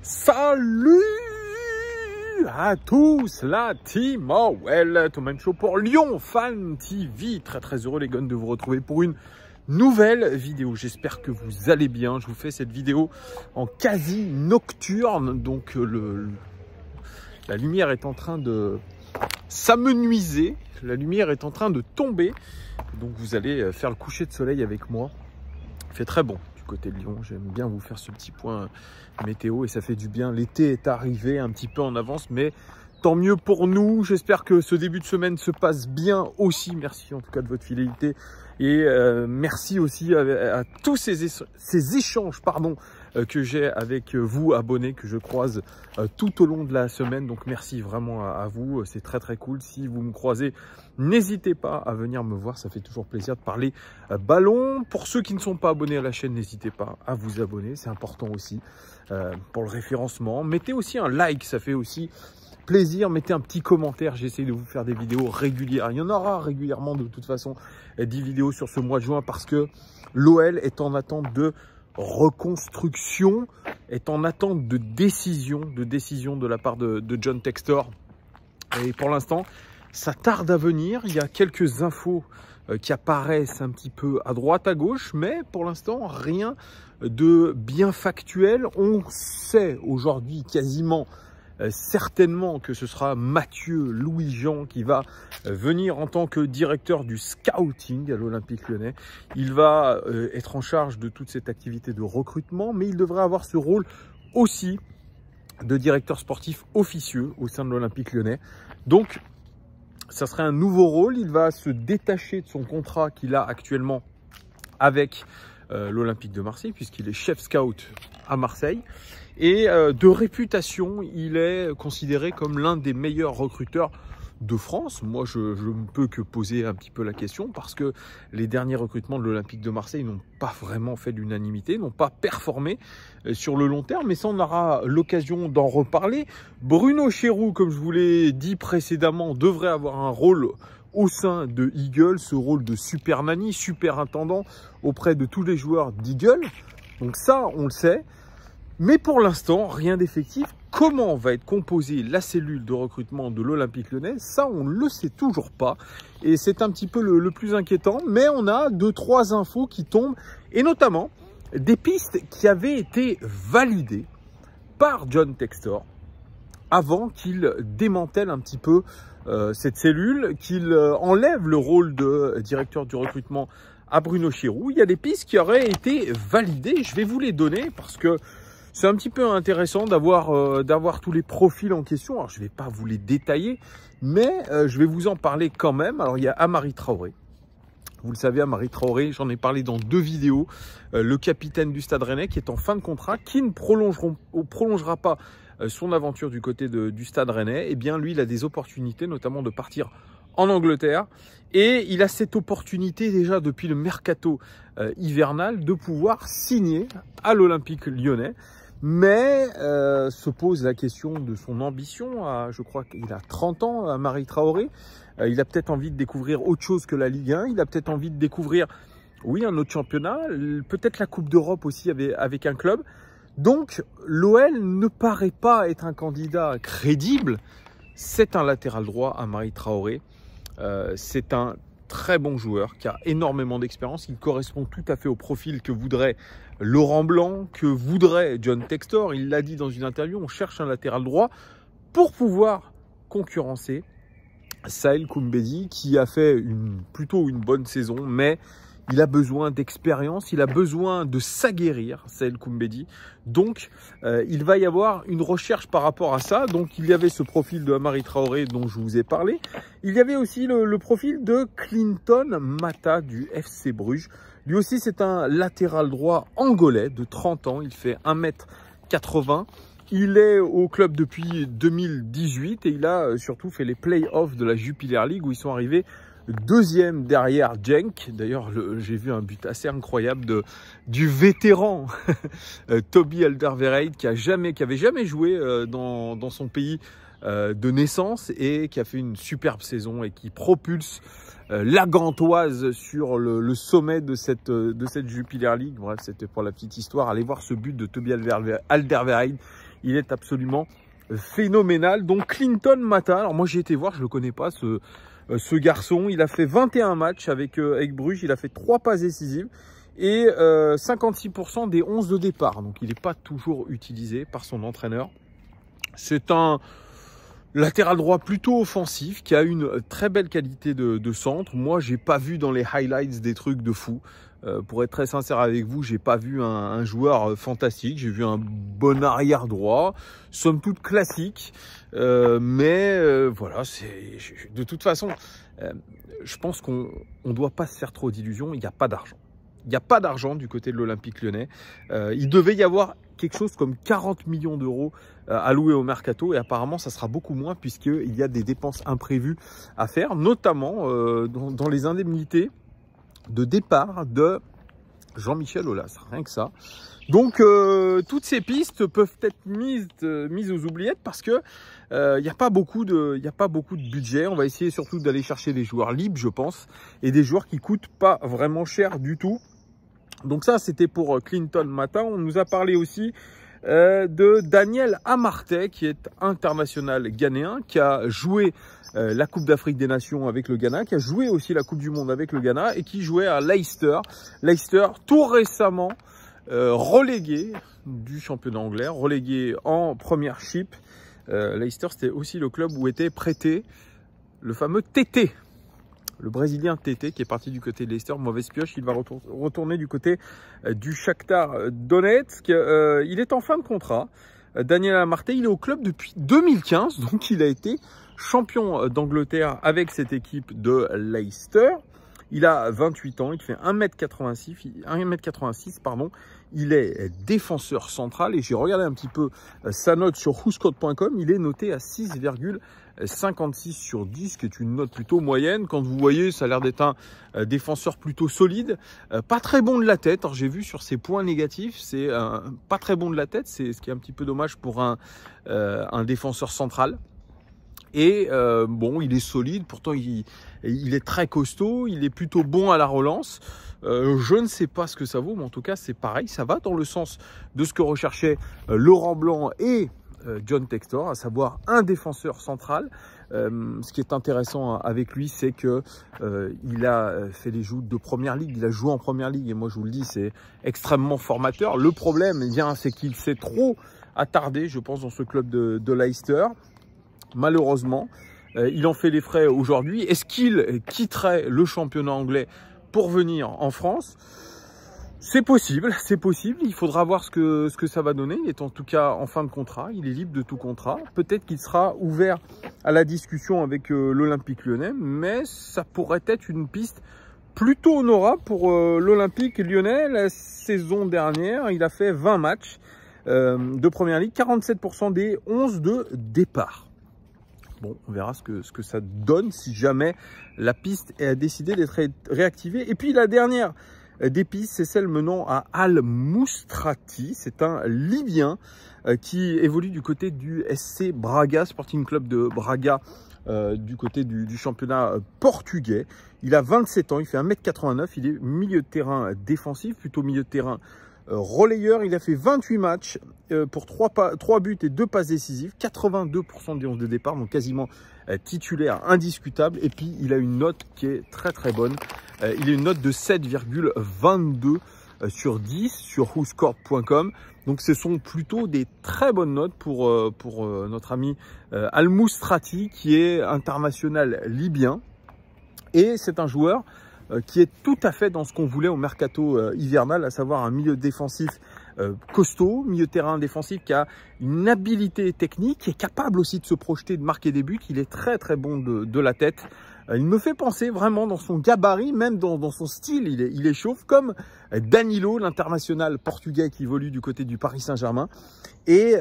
Salut à tous, la team Well, Thomas Show pour Lyon Fan TV. Très heureux les guns de vous retrouver pour une nouvelle vidéo. J'espère que vous allez bien. Je vous fais cette vidéo en quasi nocturne. Donc la lumière est en train de s'amenuiser. La lumière est en train de tomber. Donc vous allez faire le coucher de soleil avec moi. Il fait très bon du côté de Lyon. J'aime bien vous faire ce petit point météo et ça fait du bien. L'été est arrivé un petit peu en avance, mais tant mieux pour nous. J'espère que ce début de semaine se passe bien aussi. Merci en tout cas de votre fidélité et merci aussi à tous ces échanges que j'ai avec vous abonnés que je croise tout au long de la semaine. Donc merci vraiment à vous, c'est très cool. Si vous me croisez, n'hésitez pas à venir me voir, ça fait toujours plaisir de parler ballon. Pour ceux qui ne sont pas abonnés à la chaîne, n'hésitez pas à vous abonner, c'est important aussi pour le référencement. Mettez aussi un like, ça fait aussi plaisir. Mettez un petit commentaire, j'essaie de vous faire des vidéos régulières. Il y en aura régulièrement de toute façon 10 vidéos sur ce mois de juin parce que l'OL est en attente de reconstruction, est en attente de décision de la part de John Textor. Et pour l'instant, ça tarde à venir. Il y a quelques infos qui apparaissent un petit peu à droite, à gauche, mais pour l'instant, rien de bien factuel. On sait aujourd'hui quasiment certainement que ce sera Mathieu Louis-Jean qui va venir en tant que directeur du scouting à l'Olympique Lyonnais. Il va être en charge de toute cette activité de recrutement, mais il devrait avoir ce rôle aussi de directeur sportif officieux au sein de l'Olympique Lyonnais. Donc, ça serait un nouveau rôle. Il va se détacher de son contrat qu'il a actuellement avec l'Olympique de Marseille, puisqu'il est chef scout à Marseille. Et de réputation, il est considéré comme l'un des meilleurs recruteurs de France. Moi, je ne peux que poser un petit peu la question parce que les derniers recrutements de l'Olympique de Marseille n'ont pas vraiment fait l'unanimité, n'ont pas performé sur le long terme. Mais ça, on aura l'occasion d'en reparler. Bruno Chéroux, comme je vous l'ai dit précédemment, devrait avoir un rôle au sein de Eagle, ce rôle de super nanny, super intendant auprès de tous les joueurs d'Eagle. Donc ça, on le sait. Mais pour l'instant, rien d'effectif. Comment va être composée la cellule de recrutement de l'Olympique Lyonnais? Ça, on ne le sait toujours pas. Et c'est un petit peu le plus inquiétant. Mais on a 2-3 infos qui tombent. Et notamment, des pistes qui avaient été validées par John Textor avant qu'il démantèle un petit peu cette cellule, qu'il enlève le rôle de directeur du recrutement à Bruno Chéroux. Il y a des pistes qui auraient été validées. Je vais vous les donner parce que c'est un petit peu intéressant d'avoir tous les profils en question. Alors, je ne vais pas vous les détailler, mais je vais vous en parler quand même. Alors, il y a Amari Traoré. Vous le savez, Amari Traoré, j'en ai parlé dans 2 vidéos. Le capitaine du Stade Rennais qui est en fin de contrat, qui ne prolongera pas son aventure du côté du Stade Rennais. Eh bien, lui, il a des opportunités, notamment de partir en Angleterre. Et il a cette opportunité déjà depuis le mercato hivernal de pouvoir signer à l'Olympique Lyonnais. Mais se pose la question de son ambition. Je crois qu'il a 30 ans, Amari Traoré. Il a peut-être envie de découvrir autre chose que la Ligue 1. Il a peut-être envie de découvrir, oui, un autre championnat. Peut-être la Coupe d'Europe aussi avec un club. Donc, l'OL ne paraît pas être un candidat crédible. C'est un latéral droit, Amari Traoré. C'est un très bon joueur qui a énormément d'expérience. Il correspond tout à fait au profil que voudrait Laurent Blanc, que voudrait John Textor. Il l'a dit dans une interview, on cherche un latéral droit pour pouvoir concurrencer Saïd Koumbedi qui a fait plutôt une bonne saison, mais il a besoin d'expérience, il a besoin de s'aguerrir, Saïd Koumbedi. Donc, il va y avoir une recherche par rapport à ça. Donc, il y avait ce profil de Amari Traoré dont je vous ai parlé. Il y avait aussi le profil de Clinton Mata du FC Bruges. Lui aussi, c'est un latéral droit angolais de 30 ans. Il fait 1m80. Il est au club depuis 2018 et il a surtout fait les play-offs de la Jupiler League où ils sont arrivés 2e derrière Genk. D'ailleurs, j'ai vu un but assez incroyable du vétéran Toby Alderweireld qui avait jamais joué dans son pays de naissance et qui a fait une superbe saison et qui propulse la Gantoise sur le sommet de cette Jupiler League. Bref, c'était pour la petite histoire. Allez voir ce but de Toby Alderweireld. il est absolument phénoménal. Donc Clinton Mata, alors moi j'ai été voir, je le connais pas ce garçon, il a fait 21 matchs avec Bruges, il a fait 3 passes décisives et 56% des 11 de départ, donc il n'est pas toujours utilisé par son entraîneur. C'est un latéral droit plutôt offensif qui a une très belle qualité de centre. Moi, j'ai pas vu dans les highlights des trucs de fou. Pour être très sincère avec vous, j'ai pas vu un joueur fantastique. J'ai vu un bon arrière droit, somme toute classique. Mais voilà, de toute façon, je pense qu'on ne doit pas se faire trop d'illusions. Il n'y a pas d'argent. Il n'y a pas d'argent du côté de l'Olympique Lyonnais. Il devait y avoir quelque chose comme 40 millions d'euros alloués au mercato et apparemment ça sera beaucoup moins puisqu'il y a des dépenses imprévues à faire, notamment dans les indemnités de départ de Jean-Michel Aulas, rien que ça. Donc toutes ces pistes peuvent être mises aux oubliettes parce que il n'y a pas beaucoup de budget. On va essayer surtout d'aller chercher des joueurs libres, je pense, et des joueurs qui coûtent pas vraiment cher du tout. Donc ça, c'était pour Clinton Mata. On nous a parlé aussi de Daniel Amartey, qui est international ghanéen, qui a joué la Coupe d'Afrique des Nations avec le Ghana, qui a joué aussi la Coupe du Monde avec le Ghana et qui jouait à Leicester. Leicester, tout récemment relégué du championnat anglais, relégué en Premiership. Leicester, c'était aussi le club où était prêté le fameux Tété. Le Brésilien Tété qui est parti du côté de Leicester, mauvaise pioche, il va retourner du côté du Shakhtar Donetsk. Il est en fin de contrat. Daniel Amartey, il est au club depuis 2015, donc il a été champion d'Angleterre avec cette équipe de Leicester. Il a 28 ans, il fait 1m86, pardon. Il est défenseur central et j'ai regardé un petit peu sa note sur whoscored.com. Il est noté à 6,56 sur 10, qui est une note plutôt moyenne. Quand vous voyez, ça a l'air d'être un défenseur plutôt solide. Pas très bon de la tête. Alors j'ai vu sur ses points négatifs, c'est pas très bon de la tête. C'est ce qui est un petit peu dommage pour un défenseur central. Et bon, il est solide, pourtant il est très costaud, il est plutôt bon à la relance. Je ne sais pas ce que ça vaut, mais en tout cas c'est pareil, ça va dans le sens de ce que recherchaient Laurent Blanc et John Textor, à savoir un défenseur central. Ce qui est intéressant avec lui, c'est que il a fait les joutes de Première Ligue, il a joué en Première Ligue, et moi je vous le dis, c'est extrêmement formateur. Le problème, eh bien, c'est qu'il s'est trop attardé, je pense, dans ce club de Leicester. Malheureusement, il en fait les frais aujourd'hui. Est-ce qu'il quitterait le championnat anglais pour venir en France? C'est possible, c'est possible. Il faudra voir ce que ça va donner. Il est en tout cas en fin de contrat, il est libre de tout contrat. Peut-être qu'il sera ouvert à la discussion avec l'Olympique Lyonnais, mais ça pourrait être une piste plutôt honorable pour l'Olympique Lyonnais. La saison dernière, il a fait 20 matchs de Première Ligue, 47% des 11 de départ. Bon, on verra ce que ça donne si jamais la piste a décidé d'être réactivée. Et puis la dernière des pistes, c'est celle menant à Al Moustrati. C'est un Libyen qui évolue du côté du SC Braga, Sporting Club de Braga, du côté du championnat portugais. Il a 27 ans, il fait 1m89, il est milieu de terrain défensif, plutôt milieu de terrain relayeur. Il a fait 28 matchs pour 3 buts et 2 passes décisives, 82% des 11 de départ, donc quasiment titulaire indiscutable. Et puis il a une note qui est très très bonne. Il a une note de 7,22 sur 10 sur whoscored.com. Donc ce sont plutôt des très bonnes notes pour notre ami Al Moustrati, qui est international libyen. Et c'est un joueur qui est tout à fait dans ce qu'on voulait au mercato hivernal, à savoir un milieu défensif costaud, milieu de terrain défensif qui a une habilité technique, qui est capable aussi de se projeter, de marquer des buts. Il est très très bon de la tête. Il me fait penser vraiment dans son gabarit, même dans son style, il est chauve, comme Danilo, l'international portugais qui évolue du côté du Paris Saint-Germain. Et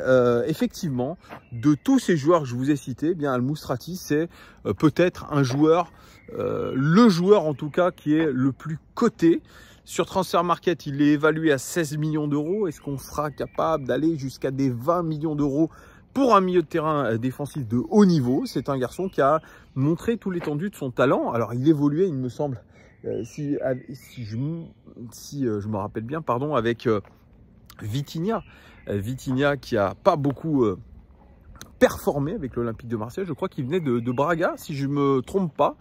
effectivement, de tous ces joueurs que je vous ai cités, eh bien Al Moustrati, c'est peut-être un joueur, le joueur en tout cas qui est le plus coté. Sur Transfer Market, il est évalué à 16 millions d'euros. Est-ce qu'on sera capable d'aller jusqu'à des 20 millions d'euros pour un milieu de terrain défensif de haut niveau? C'est un garçon qui a montré tout l'étendue de son talent. Alors, il évoluait, il me semble, si je me rappelle bien, pardon, avec Vitinha. Vitinha qui a pas beaucoup performé avec l'Olympique de Marseille. Je crois qu'il venait de Braga, si je ne me trompe pas.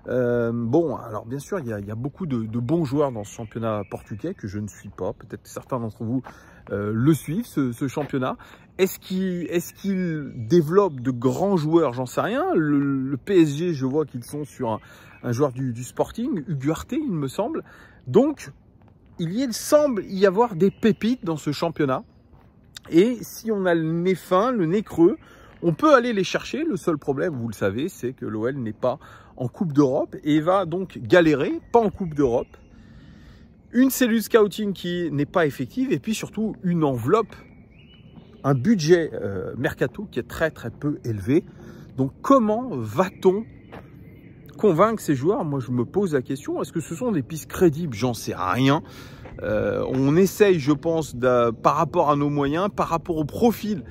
Bon, alors bien sûr, il y a beaucoup de bons joueurs dans ce championnat portugais que je ne suis pas. Peut-être certains d'entre vous le suivent, ce championnat. Est-ce qu'il développe de grands joueurs? J'en sais rien. Le PSG, je vois qu'ils sont sur un joueur du Sporting, Ugarte, il me semble. Donc, il semble y avoir des pépites dans ce championnat. Et si on a le nez fin, le nez creux, on peut aller les chercher. Le seul problème, vous le savez, c'est que l'OL n'est pas en Coupe d'Europe et va donc galérer, pas en Coupe d'Europe. Une cellule scouting qui n'est pas effective et puis surtout une enveloppe, un budget mercato qui est très peu élevé. Donc comment va-t-on convaincre ces joueurs? Moi je me pose la question, est-ce que ce sont des pistes crédibles? J'en sais rien. On essaye, je pense, par rapport à nos moyens, par rapport au profil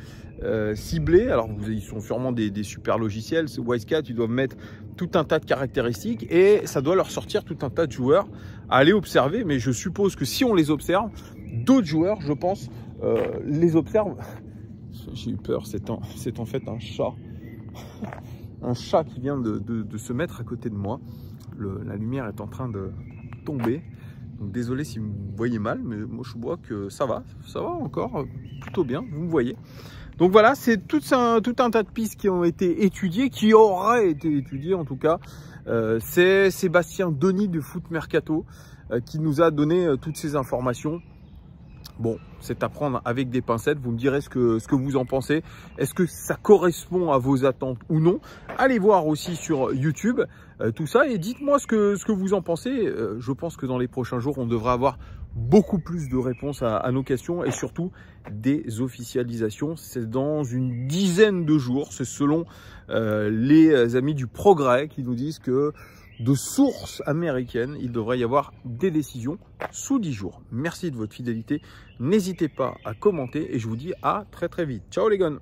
ciblés. Alors ils sont sûrement des super logiciels, ce Wisecat, ils doivent mettre tout un tas de caractéristiques et ça doit leur sortir tout un tas de joueurs à aller observer. Mais je suppose que si on les observe, d'autres joueurs, je pense, les observent. J'ai eu peur, c'est en fait un chat. Un chat qui vient de se mettre à côté de moi. La lumière est en train de tomber. Donc désolé si vous me voyez mal, mais moi je vois que ça va encore plutôt bien, vous me voyez. Donc voilà, c'est tout un tas de pistes qui ont été étudiées, qui auraient été étudiées en tout cas. C'est Sébastien Denis de Foot Mercato qui nous a donné toutes ces informations. Bon, c'est à prendre avec des pincettes, vous me direz ce que vous en pensez. Est-ce que ça correspond à vos attentes ou non? Allez voir aussi sur YouTube tout ça et dites-moi ce que vous en pensez. Je pense que dans les prochains jours, on devra avoir beaucoup plus de réponses à nos questions et surtout des officialisations. C'est dans une dizaine de jours, c'est selon les amis du Progrès qui nous disent que de sources américaines, il devrait y avoir des décisions sous 10 jours. Merci de votre fidélité. N'hésitez pas à commenter et je vous dis à très vite. Ciao les gars.